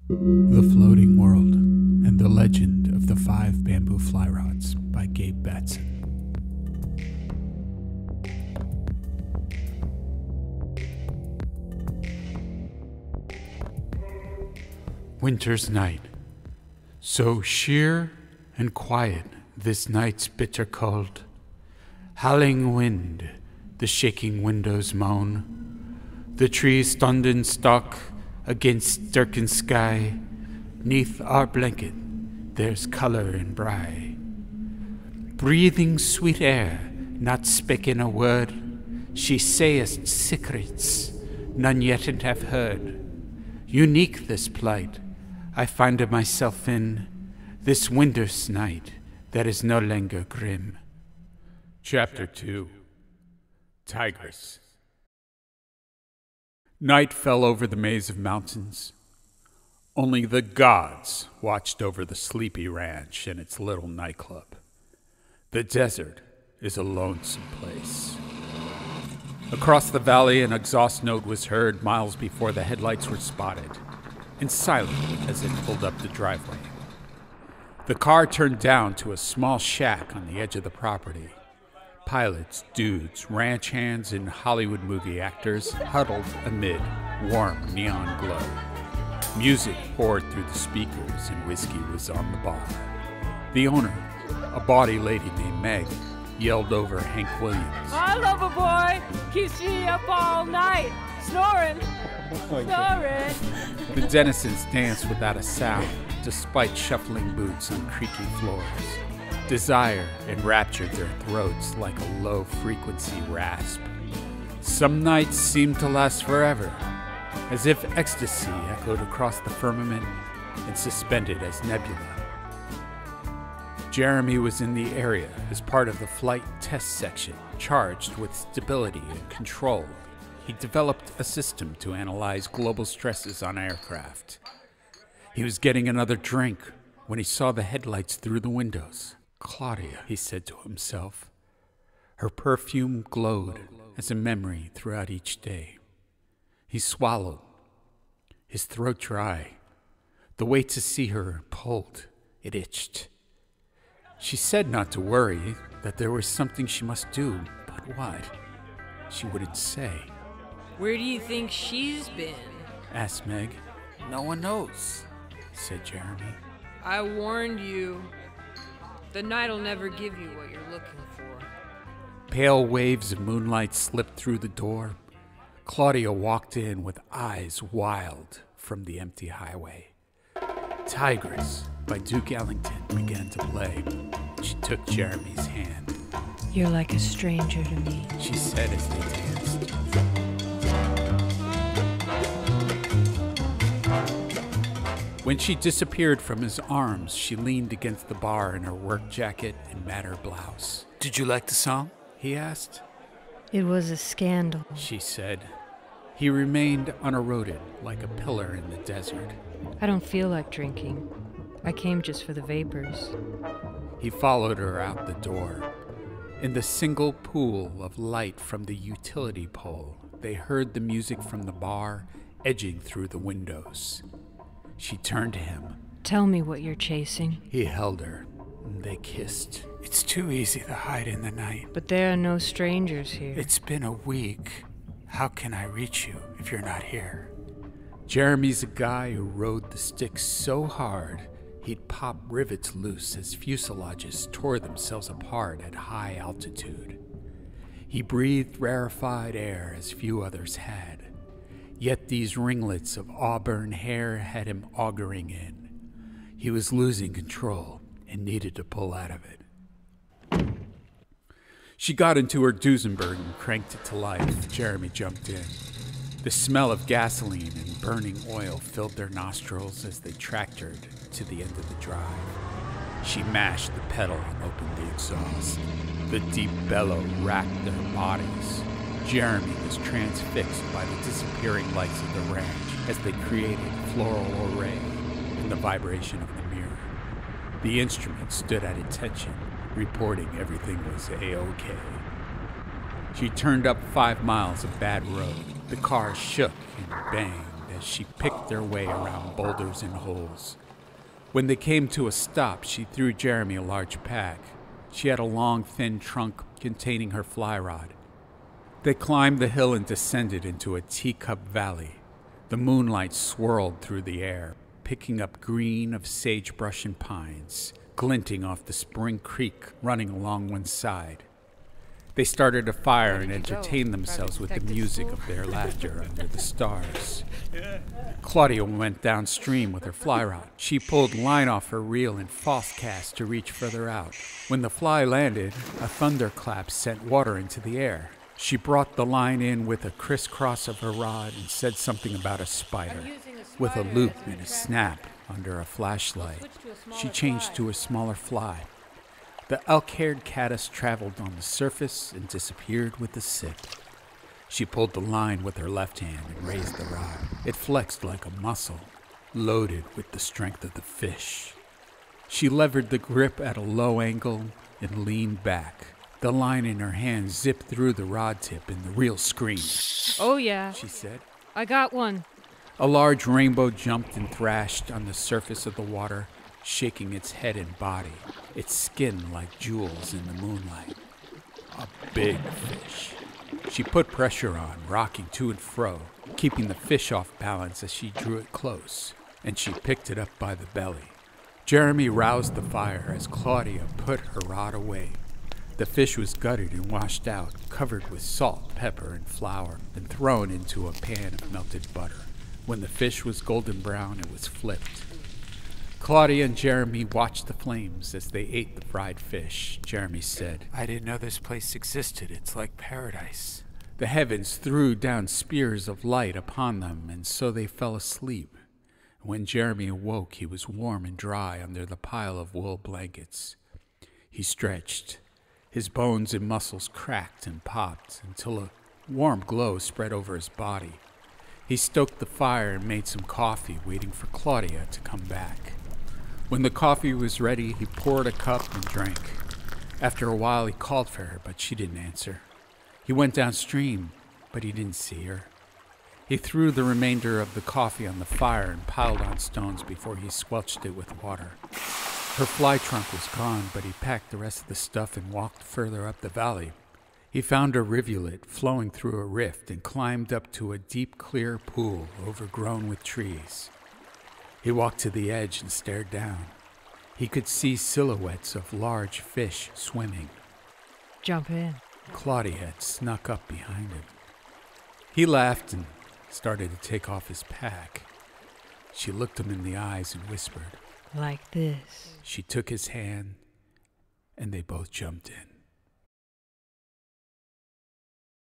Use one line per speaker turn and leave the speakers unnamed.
The Floating World and the Legend of the 5 Bamboo Fly Rods by Gabe Batson. Winter's night. So sheer and quiet this night's bitter cold. Howling wind, the shaking windows moan. The trees stunned and stuck against darkened sky. Neath our blanket, there's color and bry. Breathing sweet air, not speaking a word. She sayest secrets none yet have heard. Unique this plight I find myself in, this winter's night that is no longer grim. Chapter 2. Tigress. Night fell over the maze of mountains. Only the gods watched over the sleepy ranch and its little nightclub. The desert is a lonesome place. Across the valley, an exhaust note was heard miles before the headlights were spotted, and silent as it pulled up the driveway. The car turned down to a small shack on the edge of the property. Pilots, dudes, ranch hands, and Hollywood movie actors huddled amid warm neon glow. Music poured through the speakers and whiskey was on the bar. The owner, a bawdy lady named Meg, yelled over Hank Williams.
My lover boy keeps me up all night, snoring.
The denizens danced without a sound, despite shuffling boots on creaky floors. Desire enraptured their throats like a low-frequency rasp. Some nights seemed to last forever, as if ecstasy echoed across the firmament and suspended as nebula. Jeremy was in the area as part of the flight test section, charged with stability and control. He developed a system to analyze global stresses on aircraft. He was getting another drink when he saw the headlights through the windows. Claudia, he said to himself. Her perfume glowed as a memory throughout each day. He swallowed, his throat dry. The way to see her pulled. It itched. She said not to worry, that there was something she must do, but what? She wouldn't say.
Where do you think she's been?
Asked Meg. No one knows, said Jeremy.
I warned you. The night'll never give you what you're looking for.
Pale waves of moonlight slipped through the door. Claudia walked in with eyes wild from the empty highway. Tigress by Duke Ellington began to play. She took Jeremy's hand.
You're like a stranger to me,
she said as they danced. When she disappeared from his arms, she leaned against the bar in her work jacket and matted blouse. Did you like the song? He asked.
It was a scandal,
she said. He remained uneroded, like a pillar in the desert.
I don't feel like drinking. I came just for the vapors.
He followed her out the door. In the single pool of light from the utility pole, they heard the music from the bar edging through the windows. She turned to him.
Tell me what you're chasing.
He held her. They kissed. It's too easy to hide in the night.
But there are no strangers here.
It's been a week. How can I reach you if you're not here? Jeremy's a guy who rode the stick so hard he'd pop rivets loose as fuselages tore themselves apart at high altitude. He breathed rarefied air as few others had. Yet these ringlets of auburn hair had him auguring in. He was losing control and needed to pull out of it. She got into her Duesenberg and cranked it to life. Jeremy jumped in. The smell of gasoline and burning oil filled their nostrils as they tracked her to the end of the drive. She mashed the pedal and opened the exhaust. The deep bellow racked their bodies. Jeremy was transfixed by the disappearing lights of the ranch as they created a floral array in the vibration of the mirror. The instrument stood at attention, reporting everything was A-OK. She turned up 5 miles of bad road. The car shook and banged as she picked their way around boulders and holes. When they came to a stop, she threw Jeremy a large pack. She had a long, thin trunk containing her fly rod. They climbed the hill and descended into a teacup valley. The moonlight swirled through the air, picking up green of sagebrush and pines, glinting off the spring creek running along one side. They started a fire and entertained themselves with the music of their laughter under the stars. Claudia went downstream with her fly rod. She pulled line off her reel and false cast to reach further out. When the fly landed, a thunderclap sent water into the air. She brought the line in with a crisscross of her rod and said something about a spider. With a loop and a snap under a flashlight, she changed to a smaller fly. The elk-haired caddis traveled on the surface and disappeared with a sip. She pulled the line with her left hand and raised the rod. It flexed like a muscle, loaded with the strength of the fish. She levered the grip at a low angle and leaned back. The line in her hand zipped through the rod tip and the reel screamed.
Oh, yeah.
She said.
I got one.
A large rainbow jumped and thrashed on the surface of the water, shaking its head and body, its skin like jewels in the moonlight. A big fish. She put pressure on, rocking to and fro, keeping the fish off balance as she drew it close, and she picked it up by the belly. Jeremy roused the fire as Claudia put her rod away. The fish was gutted and washed out, covered with salt, pepper, and flour, and thrown into a pan of melted butter. When the fish was golden brown, it was flipped. Claudia and Jeremy watched the flames as they ate the fried fish. Jeremy said, "I didn't know this place existed. It's like paradise." The heavens threw down spears of light upon them, and so they fell asleep. When Jeremy awoke, he was warm and dry under the pile of wool blankets. He stretched. His bones and muscles cracked and popped until a warm glow spread over his body. He stoked the fire and made some coffee, waiting for Claudia to come back. When the coffee was ready, he poured a cup and drank. After a while, he called for her, but she didn't answer. He went downstream, but he didn't see her. He threw the remainder of the coffee on the fire and piled on stones before he squelched it with water. Her fly trunk was gone, but he packed the rest of the stuff and walked further up the valley. He found a rivulet flowing through a rift and climbed up to a deep, clear pool overgrown with trees. He walked to the edge and stared down. He could see silhouettes of large fish swimming.
Jump in.
Claudia had snuck up behind him. He laughed and started to take off his pack. She looked him in the eyes and whispered,
Like this.
She took his hand, and they both jumped in.